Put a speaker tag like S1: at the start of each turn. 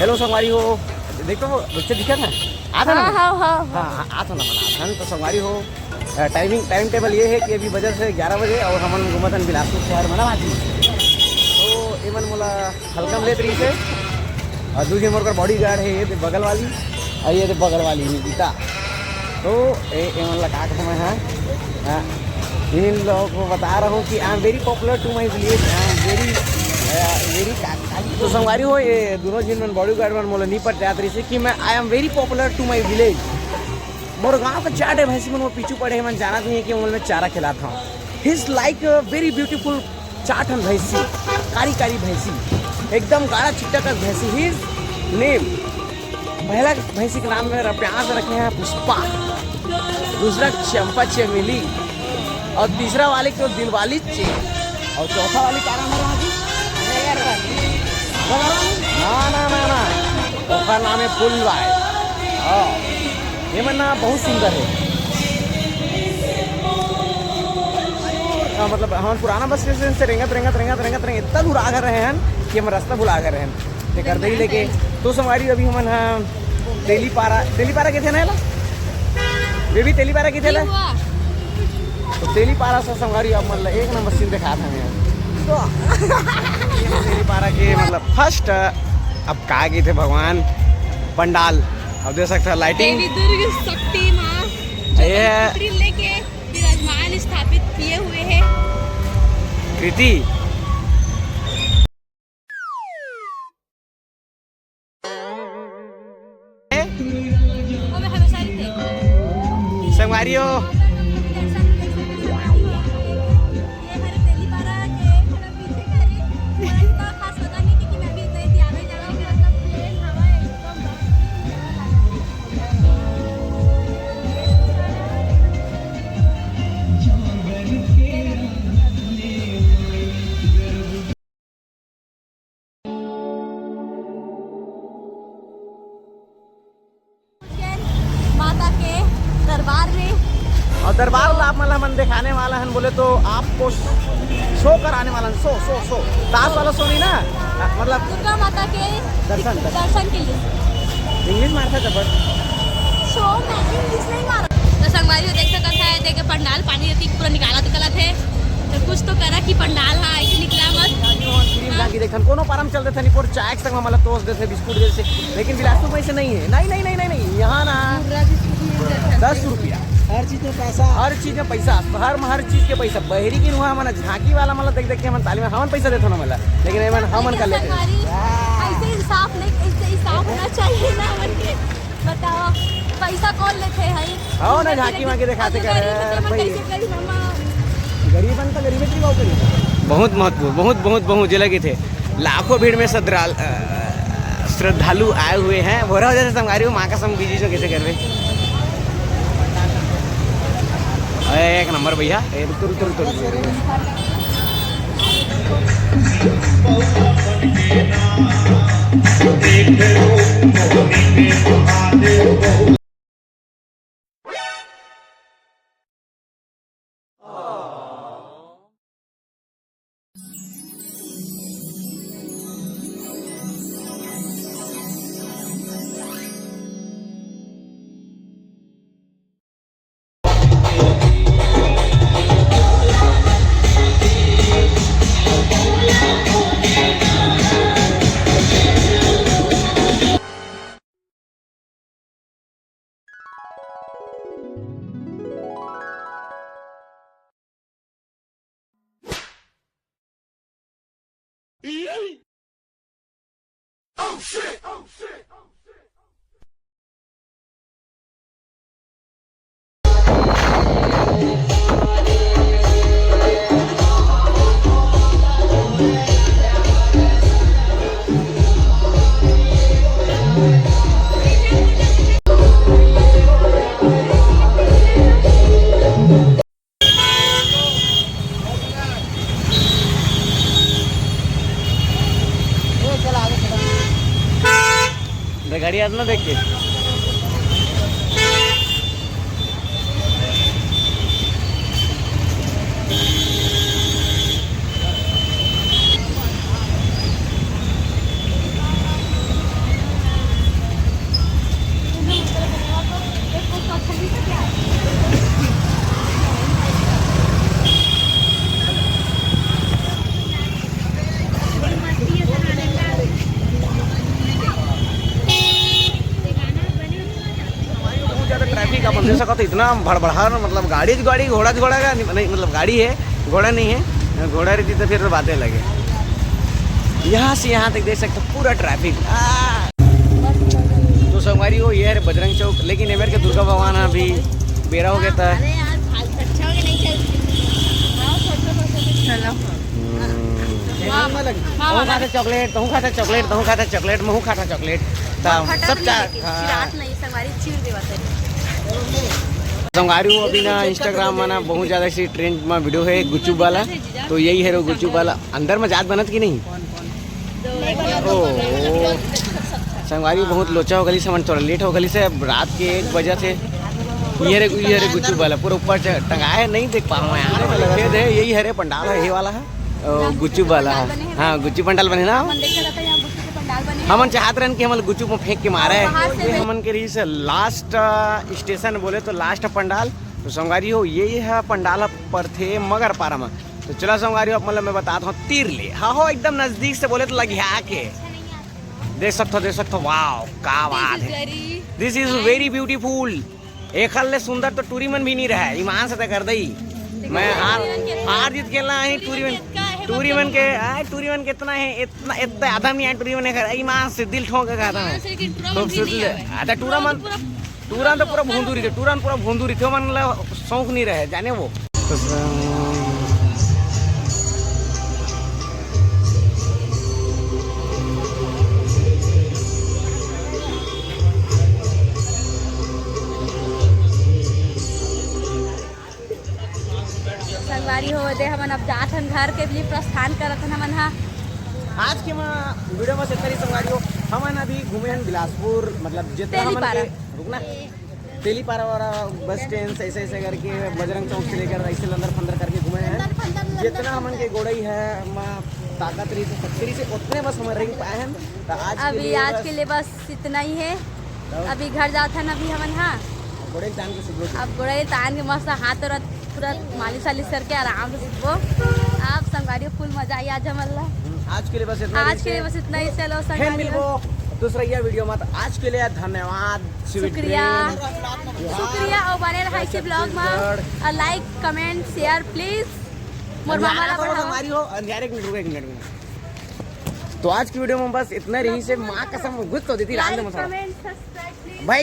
S1: Hello संगवारी हो, देखो वो बच्चे दिखा था आता ना। हाँ आता ना मना तो संगवारी हो। टाइम टेबल ये है कि अभी बजे से 11 बजे और हमन घूमतन बिलासपुर शहर में ना भाजी। तो ये मन मोला हल्कम ले तरी से और दूसरी मोर का बॉडी गार्ड है ये बगल वाली और ये बगल वाली निकिता। तो ये मन का समय है इन लोगों को बता रहा हूँ कि I am very popular to my village. I am very तो संगवारी हो ये दोनों जिन बॉडी गार्ड मन मोला नहीं पड़ जात रही से कि मैं I am very popular to my village. मोर गाँव का चाट है भैंसी मन वो पीछू पड़े मन जाना नहीं है कि मैं चारा खिलाता हूँ। He is like very beautiful चाट हन भैंसी, कारी कारी भैंसी एकदम गाढ़ा चिट्टा का भैंसी। हिज नेम पहला भैंसी के नाम में प्यार से रखे हैं पुष्पा, दूसरा चंपा चमेली और तीसरा वाले को दिलवाली चे और चौथा वाली क्या नाम है? ना उसका नाम है फुलवाई। ये मन्ना बहुत सुंदर है। मतलब हम पुराना बस स्टेशन से रेंगत इतना दूर आ रहे हैं कि हम रास्ता भुला गए हैं। कर दे लेके तो संगवारी अभी हम तेलीपारा के थे ना बेबी तेलीपारा के थे ना तो तेलीपारा से संगवारी अब मतलब एक नंबर सीन दिखा था हमें। तो तेलीपारा के मतलब फर्स्ट अब कहा गए थे भगवान पंडाल। अब देख सकते हैं लाइटिंग
S2: शक्ति माँ लेके विराजमान स्थापित किए हुए हैं।
S1: कृति संगवारियों और दरबार आप मतलब मन दिखाने वाला है बोले तो आपको शो कराने वाला है। शो ताश वाला शो नहीं ना, मतलब
S2: दुर्गा माता के दर्शन के लिए
S1: इंग्लिश मारता था बस
S2: शो में इंग्लिश नहीं मारा। तो संगवारी देख सकता है देखे पंडाल पानी रहती पूरा निकाला थे तो कुछ तो करा कि पंडाल हाँ ऐसे निकला मत
S1: की देखन कोनो पारम चल रहे थे नहीं चाय संग मतलब टोस्ट देते बिस्कुट जैसे, लेकिन बिलासपुर में ऐसे नहीं है। नहीं यहाँ ना 10 रुपया हर चीज में पैसा, हर चीज में पैसा, हर चीज के पैसा। बहरी की हुआ हमारा झांकी वाला मतलब देख के हम ताली में हमन पैसा देते ना मतलब, लेकिन हमन कर लेते
S2: ऐसे इंसाफ होना चाहिए ना मन के। बताओ पैसा कौन लेते हैं?
S1: हाँ ना झांकी माँ के दिखाते भाई गरीबन तो गरीब की बात करी। बहुत महत्वपूर्ण बहुत जे लगे थे लाखों भीड़ में श्रद्धालु आए हुए हैं। बोरा वजह से संगारी माँ का संग बीजी कैसे करवे एक नंबर भैया रुक Oh shit! गाड़ी आज ना देख के इतना भड़बड़ा, मतलब गाड़ी घोड़ा का नहीं, मतलब गाड़ी है, घोड़ा नहीं है। घोड़ा रहती तो फिर बातें लगे। यहाँ से यहाँ तक देख सकते हो पूरा ट्रैफिक। तो संगवारी हो ये है बजरंग चौक, लेकिन एमर के दुर्गा भगवान अभी बेरा हो गया था। खाता चॉकलेट, तहू खाता चॉकलेट, तहू खाता चॉकलेट, महू खाता चॉकलेट, सब संगवारी हो। अभी ना इंस्टाग्राम में ना बहुत ज़्यादा सी ट्रेंड में वीडियो है गुपचुप वाला, तो यही है गुपचुप वाला। अंदर में जात बनत की नहीं? संगवारी बहुत लोचा हो गली से, थोड़ा लेट हो गली से, रात के 1 बजे से ये रे गुपचुप वाला पूरा ऊपर टंगा है, नहीं देख पाऊँ यार। यही है रे पंडाल है, ये वाला है गुपचुप वाला है। हाँ गुपचुप पंडाल बने ना, हमन चाहत रहन कि हम गुपचुप में फेंक के मारे है। हमन के रही से लास्ट स्टेशन बोले तो लास्ट पंडाल। तो संगवारी हो यही है पंडाल पर थे मगर पारा में। तो चला संगवारी हो, मतलब मैं बताता हूँ तीर ले। हाँ हो एकदम नजदीक से बोले तो लगिया के देख सकते हो। वाह क्या बात है, दिस इज वेरी ब्यूटीफुल। एक हल सुंदर तो टूरी मन भी नहीं रहा है, ईमान से कर दई। मैं हार जीत खेलना है टूरी मन के इतना है, इतना आधा नहीं है टूरी मन है, ईमान से दिल ठोक के खाता है। अच्छा टूरा तो पूरा भूंदूरी थे, पूरा भूंदूरी थे, मतलब शौक नहीं रहे जाने वो।
S2: संगवारी हो दे हमन अब जात हन घर के लिए प्रस्थान करत हन हमन। हाँ
S1: आज के वीडियो में से करी संगवारी हो, हमन अभी घूमे हन बिलासपुर, मतलब जितना हमन के रुकना तेलीपारा वाला बस स्टैंड से ऐसे करके बजरंग चौक से लेकर ऐसे लंदर फंदर करके घूमे हैं। जितना हमन के गोड़ई है ताकत रही से शक्ति से उतने बस हम रह पाए हैं। तो आज के लिए बस इतना ही है। अभी घर जाते हैं अभी हमन। हाँ गोड़े तान के अब गोड़े तान के मस्त हाथ और पूरा मालिश वालिश करके आराम से सीखो आप। संगवारी फुल मजा आई आज हमला। आज के लिए बस इतना ही। चलो संगवारी दूसरा ये वीडियो मत। आज के लिए धन्यवाद, शुक्रिया और बने रहा इसी ब्लॉग में। Like comment share please. मोर मामा संगवारी हो अंधेरे एक मिनट। तो आज की वीडियो में बस इतना रही से माँ कसम गुस्सा देती रात में भाई